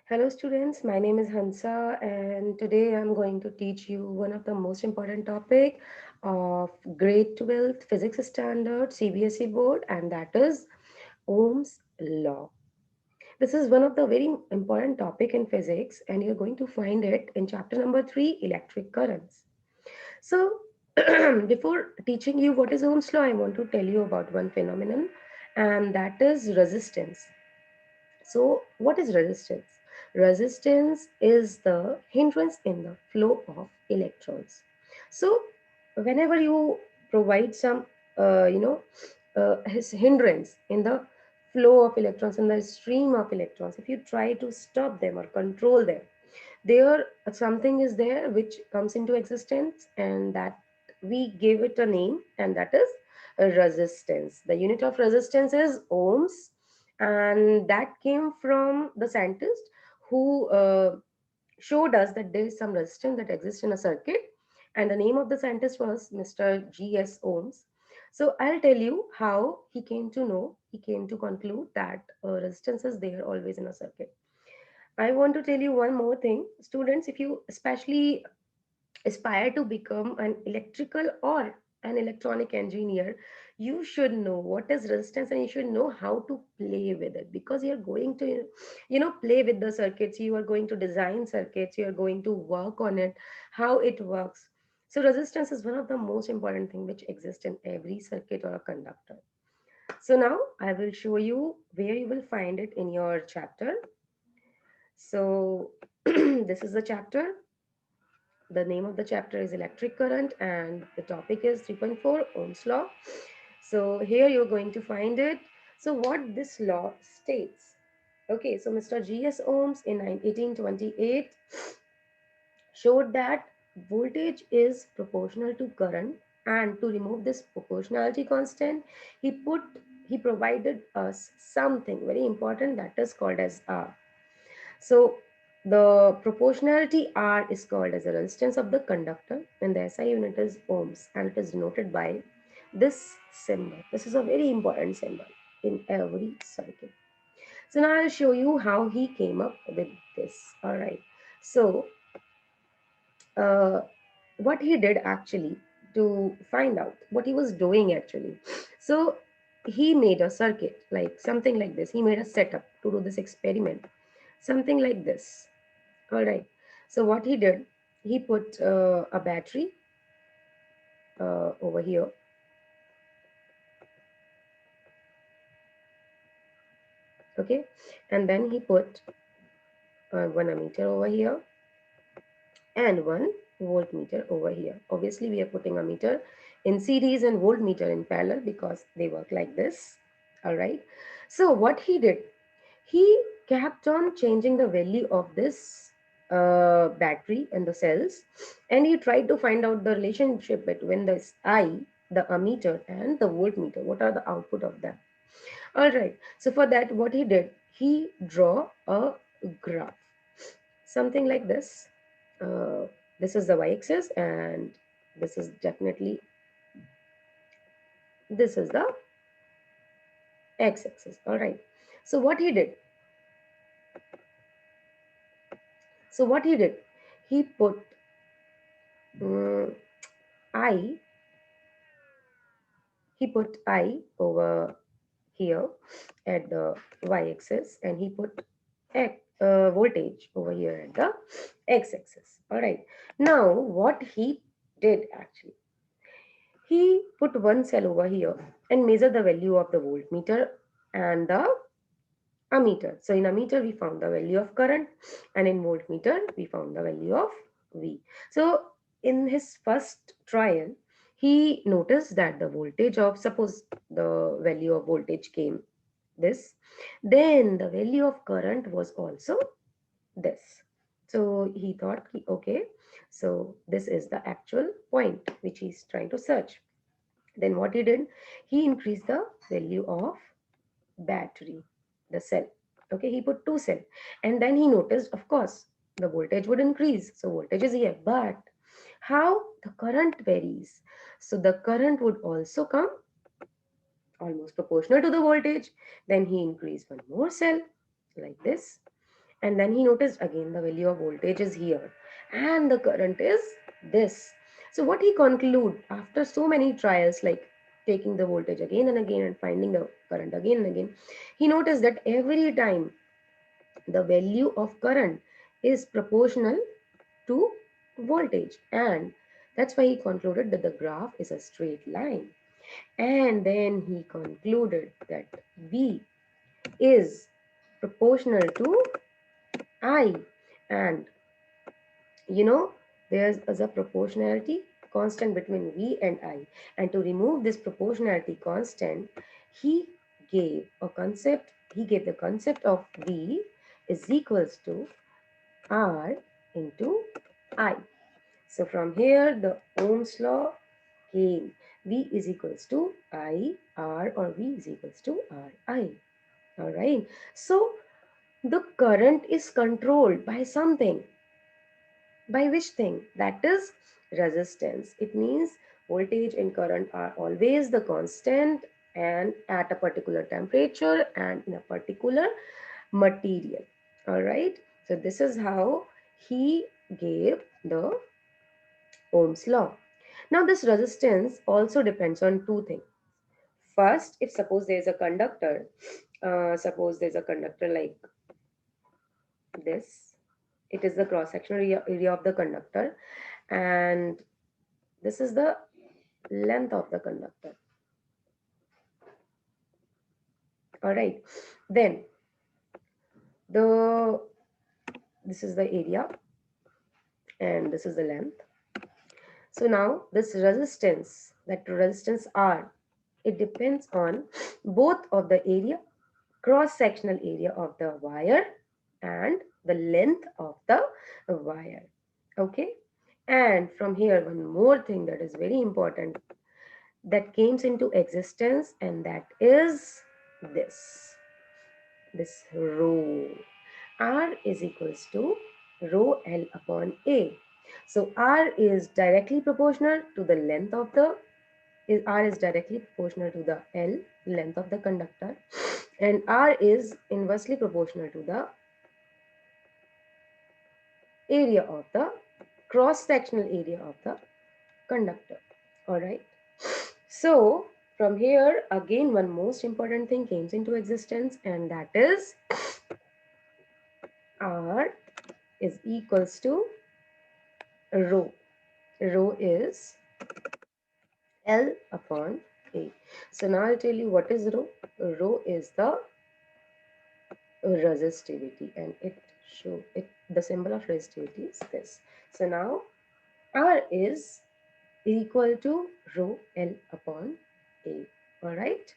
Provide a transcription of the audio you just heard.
Hello students, my name is Hansa and today I'm going to teach you one of the most important topic of grade 12th physics standard CBSE board, and that is Ohm's law. This is one of the very important topic in physics and you're going to find it in chapter number 3, electric currents. So before teaching you what is Ohm's law, I want to tell you about one phenomenon, and that is resistance. So, what is resistance? Resistance is the hindrance in the flow of electrons. So, whenever you provide some, hindrance in the flow of electrons, in the stream of electrons, if you try to stop them or control them, there something is there which comes into existence, and that we give it a name, and that is a resistance. The unit of resistance is ohms, and that came from the scientist who showed us that there is some resistance that exists in a circuit, and the name of the scientist was Mr. G.S. Ohms. So I'll tell you how he came to conclude that resistance is there always in a circuit. I want to tell you one more thing. Students, if you especially aspire to become an electrical or an electronic engineer, you should know what is resistance and you should know how to play with it, because you're going to, play with the circuits, you are going to design circuits, you are going to work on it, how it works. So resistance is one of the most important thing which exists in every circuit or a conductor. So now I will show you where you will find it in your chapter. So this is the chapter. The name of the chapter is electric current and the topic is 3.4 Ohm's law. So here you're going to find it. So what this law states. Okay, so Mr. G.S. Ohms in 1828 showed that voltage is proportional to current, and to remove this proportionality constant, he put he provided us something very important that is called as R. So the proportionality R is called as the resistance of the conductor, and the SI unit is ohms, and it is denoted by this symbol. This is a very important symbol in every circuit. So now I'll show you how he came up with this. All right. So uh, what he did actually, to find out what he was doing actually. So he made a circuit like something like this. He made a setup to do this experiment, something like this. All right. So what he did, he put a battery over here. Okay. And then he put one ammeter over here and one voltmeter over here. Obviously, we are putting ammeter in series and voltmeter in parallel because they work like this. All right. So what he did, he kept on changing the value of this battery and the cells, and he tried to find out the relationship between this I, the ammeter, and the voltmeter. What are the output of that? All right. So for that, what he did, he draw a graph, something like this. Uh, this is the y-axis, and this is definitely this is the x-axis. All right. So what he did, he put um, I he put I over here at the y-axis, and he put voltage over here at the x-axis. All right. Now, what he did actually, he put one cell over here and measured the value of the voltmeter and the ammeter. So in ammeter, we found the value of current, and in voltmeter, we found the value of V. So in his first trial, he noticed that the voltage of, suppose the value of voltage came this, then the value of current was also this. So he thought, okay, so this is the actual point which he's trying to search. Then what he did, he increased the value of battery, the cell. Okay, he put two cell, and then he noticed, of course, the voltage would increase. So voltage is here, but how the current varies. So the current would also come almost proportional to the voltage. Then he increased one more cell like this, And then he noticed again the value of voltage is here and the current is this. So what he conclude after so many trials, like taking the voltage again and again and finding the current again and again, he noticed that every time the value of current is proportional to voltage, and that's why he concluded that the graph is a straight line. And then he concluded that V is proportional to I, and you know there's a proportionality constant between V and I, and to remove this proportionality constant, he he gave the concept of V is equals to R into I. So from here the Ohm's law came. V is equals to I R, or V is equals to R I. Alright. So the current is controlled by something. By which thing? That is resistance. It means voltage and current are always the constant and at a particular temperature and in a particular material. Alright. So this is how he gave the Ohm's law. Now this resistance also depends on two things. First, if suppose there is a conductor, suppose there's a conductor like this, it is the cross-sectional area of the conductor, and this is the length of the conductor. All right, then the this is the area and this is the length. So now this resistance, that resistance R, it depends on both of the area, cross-sectional area of the wire and the length of the wire. Okay, and from here one more thing that is very important that came into existence, and that is this rho. R is equals to rho L upon A. So R is directly proportional to the length of the R is directly proportional to the L, length of the conductor, and R is inversely proportional to the area of the cross-sectional area of the conductor. All right. So from here again one most important thing came into existence, and that is R is equals to rho. Rho is L upon A. So now I'll tell you what is rho. Rho is the resistivity, and the symbol of resistivity is this. So now R is equal to rho L upon A. All right.